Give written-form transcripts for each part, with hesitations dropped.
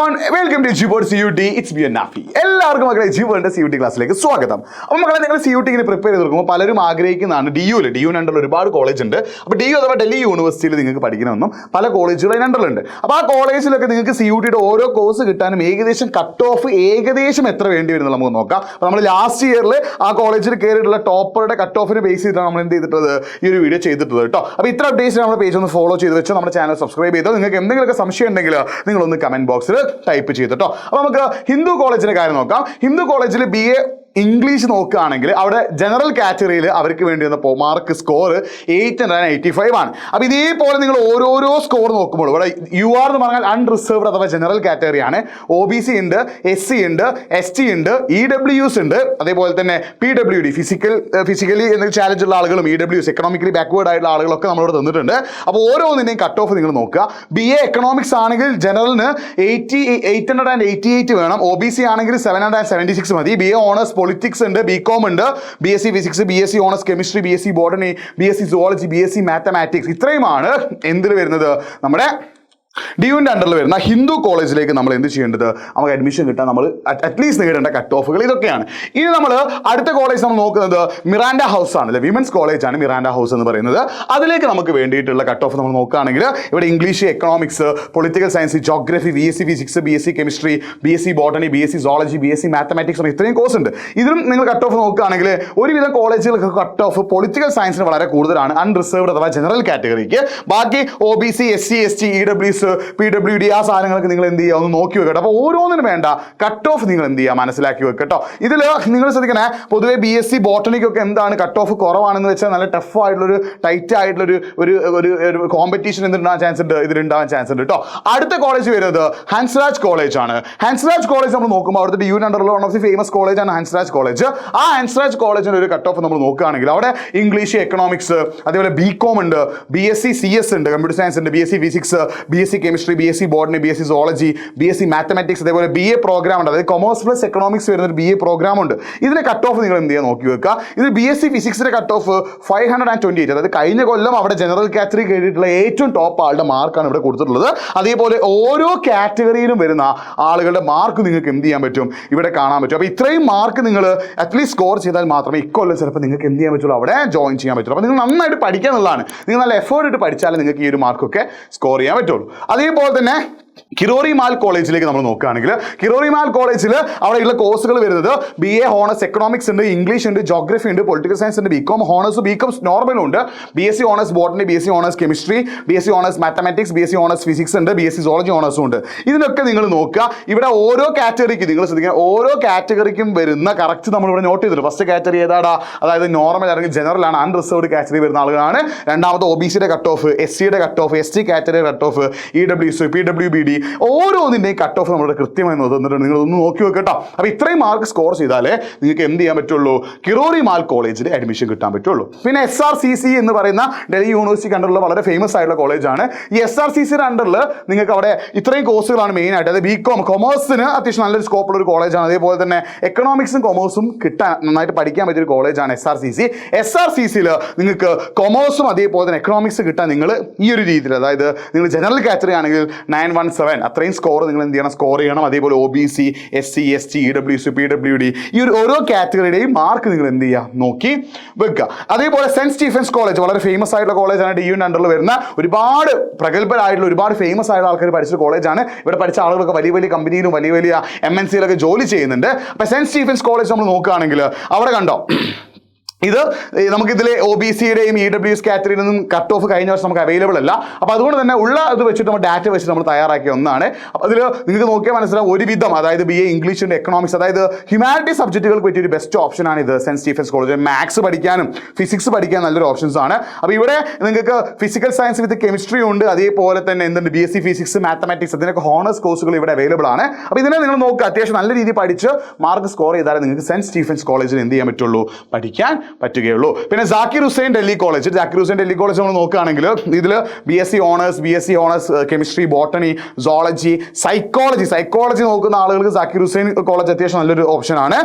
everyone, welcome to Gboard CUT. It's me Nafi. എല്ലാവർക്കും മക്കളെ ജിബോർഡിന്റെ CUT ക്ലാസ്സിലേക്ക് സ്വാഗതം. അപ്പോൾ മക്കളെ നിങ്ങൾ CUT ഇങ്ങനെ പ്രിപ്പയർ ചെയ്ത് കൊടുക്കുമ്പോൾ പലരും ആഗ്രഹിക്കുന്നതാണ് DU അണ്ടറിൽ ഒരുപാട് കോളേജ് ഉണ്ട്. അപ്പോൾ DU അഥവാ ഡൽഹി യൂണിവേഴ്സിറ്റിയിൽ നിങ്ങൾക്ക് പഠിക്കണമെന്നും പല കോളേജുകൾ അതിന് അണ്ടറിലുണ്ട്. അപ്പോൾ ആ കോളേജിലൊക്കെ നിങ്ങൾക്ക് CUTയുടെ ഓരോ കോഴ്സ് കിട്ടാനും ഏകദേശം കട്ട് ഓഫ് ഏകദേശം എത്ര വേണ്ടി വരുന്നത് നമുക്ക് നോക്കാം. അപ്പോൾ നമ്മൾ ലാസ്റ്റ് ഇയറിൽ ആ കോളേജിൽ കയറിയിട്ടുള്ള ടോപ്പറുടെ കട്ട് ഓഫിന് ബേസ് ചെയ്തിട്ടാണ് നമ്മൾ എന്ത് ചെയ്തിട്ടുള്ളത് ഈ ഒരു വീഡിയോ ചെയ്തിട്ടുള്ളത് കേട്ടോ. അപ്പോൾ ഇത്ര അപ്ഡേറ്റ്സ് നമ്മുടെ പേജ് ഒന്ന് ഫോളോ ചെയ്ത് വെച്ചോ, നമ്മുടെ ചാനൽ സബ്സ്ക്രൈബ് ചെയ്തോ. നിങ്ങൾക്ക് എന്തെങ്കിലുമൊക്കെ സംശയം ഉണ്ടെങ്കിൽ നിങ്ങളൊന്ന് കമന്റ് ബോക്സിൽ ടൈപ്പ് ചെയ്തിട്ടോ. അപ്പോൾ നമുക്ക് ഹിന്ദു കോളേജിന്റെ കാര്യം നോക്കാം. ഹിന്ദു കോളേജിൽ BA ഇംഗ്ലീഷ് നോക്കുകയാണെങ്കിൽ അവിടെ ജനറൽ കാറ്റഗറിയിൽ അവർക്ക് വേണ്ടി വന്ന മാർക്ക് സ്കോർ 885 ആണ്. അപ്പോൾ ഇതേപോലെ നിങ്ങൾ ഓരോരോ സ്കോർ നോക്കുമ്പോൾ ഇവിടെ UR എന്ന് പറഞ്ഞാൽ അൺറിസർവ്ഡ് അഥവാ ജനറൽ കാറ്റഗറിയാണ്. OBC ഉണ്ട്, SC ഉണ്ട്, ST ഉണ്ട്, EWS ഉണ്ട്, അതേപോലെ തന്നെ PWD ഫിസിക്കലി എന്തെങ്കിലും ചാലഞ്ച് ഉള്ള ആളുകളും EWS എക്കണോമിക്കലി ബാക്ക്വേർഡ് ആയിട്ടുള്ള ആളുകളൊക്കെ നമ്മളോട് തന്നിട്ടുണ്ട്. അപ്പോൾ ഓരോന്നിൻ്റെയും കട്ട് ഓഫ് നിങ്ങൾ നോക്കുക. BA എക്കണോമിക്സ് ആണെങ്കിൽ ജനറലിന് 888 വേണം. OBC ആണെങ്കിൽ 776 മതി. BA ഓണേഴ്സ് പൊളിറ്റിക്സ് ഉണ്ട്, BCom ഉണ്ട്, BSc physics, BSc honours chemistry, BSc botany, BSc zoology, BSc mathematics, ഇത്രയുമാണ് എന്തിൽ വരുന്നത് നമ്മുടെ DUവിൻ്റെ അണ്ടറിൽ വരുന്ന ഹിന്ദു കോളേജിലേക്ക് നമ്മൾ എന്ത് ചെയ്യേണ്ടത്, നമുക്ക് അഡ്മിഷൻ കിട്ടാൻ നമ്മൾ അറ്റ്ലീസ്റ്റ് നേടേണ്ട കട്ട് ഓഫുകൾ ഇതൊക്കെയാണ്. ഇനി നമ്മൾ അടുത്ത കോളേജ് നമ്മൾ നോക്കുന്നത് മിറാൻഡ ഹൗസ് ആണ്, അല്ലെ വിമൻസ് കോളേജാണ് മിറാൻഡ ഹൗസ് എന്ന് പറയുന്നത്. അതിലേക്ക് നമുക്ക് വേണ്ടിയിട്ടുള്ള കട്ട് ഓഫ് നമ്മൾ നോക്കുകയാണെങ്കിൽ ഇവിടെ English, economics, political science, geography, BSc physics, BSc chemistry, BSc botany, BSc zoology, BSc mathematics ഇത്രയും കോഴ്സ് ഉണ്ട്. ഇതിലും നിങ്ങൾ കട്ട് ഓഫ് നോക്കുകയാണെങ്കിൽ ഒരുവിധം കോളേജുകൾക്ക് കട്ട് ഓഫ് പൊളിറ്റിക്കൽ സയൻസിന് വളരെ കൂടുതലാണ്, അൺറിസർവ്ഡ് അഥവാ ജനറൽ കാറ്റഗറിക്ക്. ബാക്കി OBC, SC, ST, EWS, PWD ആ സാധനങ്ങൾക്ക് നിങ്ങൾ എന്ത് ചെയ്യുക ഒന്ന് നോക്കി വെക്കട്ടോ. അപ്പോൾ ഓരോന്നിനും വേണ്ട കട്ട് ഓഫ് നിങ്ങൾ എന്ത് ചെയ്യുക മനസ്സിലാക്കി വെക്കട്ടോ. ഇതിൽ നിങ്ങൾ ശ്രദ്ധിക്കണേ, പൊതുവെ BSc ബോട്ടണിക്കൊക്കെ എന്താണ് കട്ട് ഓഫ് കുറവാണെന്ന് വെച്ചാൽ നല്ല ടഫ് ആയിട്ടുള്ളൊരു ടൈറ്റ് ആയിട്ടുള്ളൊരു ഒരു കോമ്പറ്റീഷൻ എന്തുണ്ടാകാൻ ചാൻസ് ഉണ്ട്, ഇതിലുണ്ടാകാൻ ചാൻസ് ഉണ്ട് കേട്ടോ. അടുത്ത കോളേജ് വരുന്നത് ഹൻസ്രാജ് കോളേജ് ആണ്. ഹൻസ്രാജ് കോളേജ് നമ്മൾ നോക്കുമ്പോൾ അവിടുത്തെ DUവിൻ്റെ അണ്ടറിലുള്ള one of the famous college ആണ് ഹൻസ്രാജ് കോളേജ്. ആ ഹൻസ്രാജ് കോളേജിൻ്റെ ഒരു കട്ട് ഓഫ് നമ്മൾ നോക്കുകയാണെങ്കിൽ അവിടെ ഇംഗ്ലീഷ്, എക്കണോമിക്സ്, അതേപോലെ BCom ഉണ്ട്, BSc CS ഉണ്ട്, കമ്പ്യൂട്ടർ സയൻസ് ഉണ്ട്, BSc physics, BSc chemistry, BSc botany, BSc zoology, BSc mathematics, അതേപോലെ BA പ്രോഗ്രാം ഉണ്ട്, അതായത് കൊമേഴ്സ് പ്ലസ് എക്കണോമിക്സ് വരുന്ന ഒരു BA പ്രോഗ്രാം ഉണ്ട്. ഇതിന്റെ കട്ട് ഓഫ് നിങ്ങൾ എന്ത് ചെയ്യുക നോക്കി വെക്കുക. ഇത് BSc ഫിസിക്സിന്റെ കട്ട് ഓഫ് 528, അതായത് കഴിഞ്ഞ കൊല്ലം അവിടെ ജനറൽ കാറ്റഗറി കയറിയിട്ടുള്ള ഏറ്റവും ടോപ്പ് ആളുടെ മാർക്കാണ് ഇവിടെ കൊടുത്തിട്ടുള്ളത്. അതേപോലെ ഓരോ കാറ്റഗറിയിലും വരുന്ന ആളുകളുടെ മാർക്ക് നിങ്ങൾക്ക് എന്ത് ചെയ്യാൻ പറ്റും, ഇവിടെ കാണാൻ പറ്റും. അപ്പോൾ ഇത്രയും മാർക്ക് നിങ്ങൾ അറ്റ്ലീസ്റ്റ് സ്കോർ ചെയ്താൽ മാത്രമേ ഇക്കൊല്ലം ചിലപ്പോൾ നിങ്ങൾക്ക് എന്ത് ചെയ്യാൻ പറ്റുള്ളൂ, അവിടെ ജോയിൻ ചെയ്യാൻ പറ്റുള്ളൂ. അപ്പോൾ നിങ്ങൾ നന്നായിട്ട് പഠിക്കുക എന്നുള്ളതാണ്. നിങ്ങൾ നല്ല എഫേർട്ട് ഇട്ട് പഠിച്ചാലേ നിങ്ങൾക്ക് ഈ ഒരു മാർക്കൊക്കെ സ്കോർ ചെയ്യാൻ പറ്റുള്ളൂ. അതേപോലെ തന്നെ കിരോറി മാൽ കോളേജിലേക്ക് നമ്മൾ നോക്കുകയാണെങ്കിൽ കിരോറി മാൽ കോളേജിൽ അവിടെയുള്ള കോഴ്സുകൾ വരുന്നത് BA ഹോണേഴ്സ് എക്കണോമിക്സ് ഉണ്ട്, ഇംഗ്ലീഷ് ഉണ്ട്, ജോഗ്രഫി ഉണ്ട്, പൊളിറ്റിക്കൽ സയൻസ് ഉണ്ട്, BCom ഹോണേഴ്സ്, BCom നോർമലും ഉണ്ട്, BSc honours botany, BSc honours chemistry, BSc honours mathematics, BSc honours physics ഉണ്ട്, BSc സുവോളജി ഓണേഴ്സും ഉണ്ട്. ഇതിനൊക്കെ നിങ്ങൾ നോക്കുക. ഇവിടെ ഓരോ കാറ്റഗറിക്ക് നിങ്ങൾ ശ്രദ്ധിക്കുക, ഓരോ കാറ്റഗറിക്കും വരുന്ന കറക്റ്റ് നമ്മളിവിടെ നോട്ട് ചെയ്തിട്ടുണ്ട്. ഫസ്റ്റ് കാറ്റഗറി ഏതാടാ, അതായത് നോർമൽ അല്ലെങ്കിൽ ജനറൽ ആണ്, അൺറിസർവ്ഡ് കാറ്റഗറി വരുന്ന ആളുകളാണ്. രണ്ടാമത്തെ OBCയുടെ കട്ട് ഓഫ്, SCയുടെ cut off, ST category cut off, EWS, PWD ഓരോന്നിൻ്റെയും കട്ട് ഓഫ് നമ്മുടെ കൃത്യമായി തന്നിട്ടുണ്ട്. നിങ്ങൾ ഒന്ന് നോക്കി വെക്കട്ടോ. അപ്പോൾ ഇത്രയും മാർക്ക് സ്കോർ ചെയ്താലേ നിങ്ങൾക്ക് എന്ത് ചെയ്യാൻ പറ്റുള്ളൂ, കിരോറി മാൽ കോളേജിൽ അഡ്മിഷൻ കിട്ടാൻ പറ്റുള്ളൂ. പിന്നെ SRCC എന്ന് പറയുന്ന ഡൽഹി യൂണിവേഴ്സിറ്റി അണ്ടറിലുള്ള വളരെ ഫേമസ് ആയിട്ടുള്ള കോളേജാണ്. ഈ SRCCയുടെ അണ്ടറിൽ നിങ്ങൾക്ക് അവിടെ ഇത്രയും കോഴ്സുകളാണ് മെയിനായിട്ട്. അതായത് BCom കൊമേഴ്സിന് അത്യാവശ്യം നല്ലൊരു സ്കോപ്പുള്ള ഒരു കോളേജാണ്. അതേപോലെ തന്നെ എക്കണോമിക്സും കൊമേഴ്സും കിട്ടാൻ നന്നായിട്ട് പഠിക്കാൻ പറ്റിയൊരു കോളേജാണ് SRCC. SRCCയിൽ നിങ്ങൾക്ക് കൊമേഴ്സും അതേപോലെ തന്നെ എക്കണോമിക്സ് കിട്ടാൻ നിങ്ങൾ ഈ ഒരു രീതിയിൽ, അതായത് നിങ്ങൾ ജനറൽ കാറ്റഗറി ആണെങ്കിൽ 917 അത്രയും സ്കോർ നിങ്ങൾ എന്ത് ചെയ്യണം, സ്കോർ ചെയ്യണം. അതേപോലെ OBC, SC, ST, EWS, PWD ഈ ഒരു ഓരോ കാറ്റഗറിയുടെയും മാർക്ക് നിങ്ങൾ എന്ത് ചെയ്യുക നോക്കി വെക്കുക. അതേപോലെ സെന്റ് സ്റ്റീഫൻസ് കോളേജ് വളരെ ഫേമസ് ആയിട്ടുള്ള കോളേജാണ്. DUവിൻ്റെ അണ്ടറിൽ വരുന്ന ഒരുപാട് പ്രഗത്ഭരായിട്ടുള്ള ഒരുപാട് ഫേമസ് ആയിട്ടുള്ള ആൾക്കാർ പഠിച്ച കോളേജാണ്. ഇവിടെ പഠിച്ച ആളുകളൊക്കെ വലിയ വലിയ കമ്പനിയിലും വലിയ വലിയ MNCയിലൊക്കെ ജോലി ചെയ്യുന്നുണ്ട്. അപ്പോൾ സെന്റ് സ്റ്റീഫൻസ് കോളേജ് നമ്മൾ നോക്കുകയാണെങ്കിൽ അവിടെ കണ്ടോ, ഇത് നമുക്കിതിലെ OBCയുടെയും EWS കാറ്റഗറിയിൽ നിന്നും കട്ട് ഓഫ് കഴിഞ്ഞ വർഷം നമുക്ക് അവൈലബിൾ അല്ല. അപ്പോൾ അതുകൊണ്ട് തന്നെ ഉള്ള ഇത് വെച്ചിട്ട് നമ്മൾ ഡാറ്റ വെച്ചിട്ട് നമ്മൾ തയ്യാറാക്കിയ ഒന്നാണ്. അപ്പോൾ അതിൽ നിങ്ങൾക്ക് നോക്കിയാൽ മനസ്സിലാവും ഒരുവിധം, അതായത് BA ഇംഗ്ലീഷ് ഉണ്ട്, എക്കണോമിക്സ്, അതായത് ഹ്യൂമാനിറ്റി സബ്ജക്റ്റുകൾക്ക് പറ്റിയ ഒരു ബെസ്റ്റ് ഓപ്ഷനാണ് ഇത് സെന്റ് സ്റ്റീഫൻസ് കോളേജ്. മാത്സ് പഠിക്കാനും ഫിസിക്സ് പഠിക്കാനും നല്ലൊരു ഓപ്ഷൻസ് ആണ്. അപ്പോൾ ഇവിടെ നിങ്ങൾക്ക് ഫിസിക്കൽ സയൻസ് വിത്ത് കെമിസ്ട്രി ഉണ്ട്, അതേപോലെ തന്നെ എന്തുണ്ട് BSc ഫിസിക്സ്, മാത്തമാറ്റിക്സ്, അതിനൊക്കെ ഹോണേഴ്സ് കോഴ്സുകൾ ഇവിടെ അവൈലബിൾ ആണ്. അപ്പോൾ ഇതിനെ നിങ്ങൾ നോക്കുക, അത്യാവശ്യം നല്ല രീതിയിൽ പഠിച്ച് മാർക്ക് സ്കോർ ചെയ്താലേ നിങ്ങൾക്ക് സെന്റ് സ്റ്റീഫൻസ് കോളേജിൽ എന്ത് ചെയ്യാൻ പറ്റുള്ളൂ, പഠിക്കാൻ പറ്റുകയുള്ളൂ. പിന്നെ ജാക്കിർ ഹുസൈൻ ഡൽഹി കോളേജ് നമ്മൾ നോക്കുകയാണെങ്കിൽ ഇതിൽ BSc honours chemistry, botany, zoology, psychology നോക്കുന്ന ആളുകൾക്ക് ജാക്കിർ ഹുസൈൻ കോളേജ് അത്യാവശ്യം നല്ലൊരു ഓപ്ഷനാണ്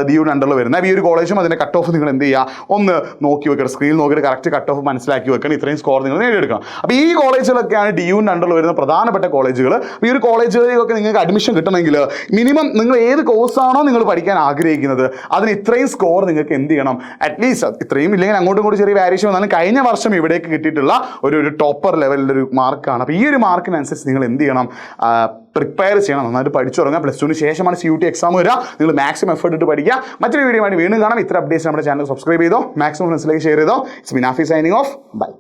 DUയുടെ അണ്ടറിൽ വരുന്നത്. ഈ ഒരു കോളേജും അതിൻ്റെ കട്ട് ഓഫ് നിങ്ങൾ എന്ത് ചെയ്യുക, ഒന്ന് നോക്കി വെക്കണം, സ്ക്രീനിൽ നോക്കിയിട്ട് കറക്റ്റ് കട്ട് ഓഫ് മനസ്സിലാക്കി വെക്കണം. ഇത്രയും സ്കോർ നിങ്ങൾ നേടിയെടുക്കണം. അപ്പോൾ ഈ കോളേജുകളൊക്കെയാണ് DUയുടെ അണ്ടറിൽ വരുന്ന പ്രധാനപ്പെട്ട കോളേജുകൾ. ഈ ഒരു കോളേജുകളിലൊക്കെ നിങ്ങൾക്ക് അഡ്മിഷൻ കിട്ടണമെങ്കിൽ മിനിമം നിങ്ങൾ ഏത് കോഴ്സാണോ നിങ്ങൾ പഠിക്കാൻ ആഗ്രഹിക്കുന്നത് അതിന് ഇത്രയും സ്കോർ നിങ്ങൾക്ക് എന്ത് ചെയ്യണം, അറ്റ്ലീസ്റ്റ് ഇത്രയും ഇല്ലെങ്കിൽ അങ്ങോട്ടും ഇങ്ങോട്ടും ചെറിയ വാരിയേഷൻ വന്നാലും കഴിഞ്ഞ വർഷം ഇവിടേക്ക് കിട്ടിയിട്ടുള്ള ഒരു ടോപ്പർ ലെവലിൻ്റെ ഒരു മാർക്കാണ്. അപ്പോൾ ഈ ഒരു മാർക്കിനനുസരിച്ച് നിങ്ങൾ എന്ത് ചെയ്യണം, പ്രിപ്പയർ ചെയ്യണം, നന്നായിട്ട് പഠിച്ചു തുടങ്ങുക. +2 ശേഷമാണ് CUT എക്സാം വരിക. നിങ്ങൾ മാക്സിമം എഫേർട്ട് ഇട്ട് പഠിക്കുക. മറ്റൊരു വീഡിയോ ആയിട്ട് വീണ്ടും കാണാം. ഇത്ര അപ്ഡേറ്റ്സ് നമ്മുടെ ചാനൽ സബ്സ്ക്രൈബ് ചെയ്തോ, മാക്സിമം ഫ്രണ്ട്സിലേക്ക് ഷെയർ ചെയ്തോ. It's Binafi signing off. By.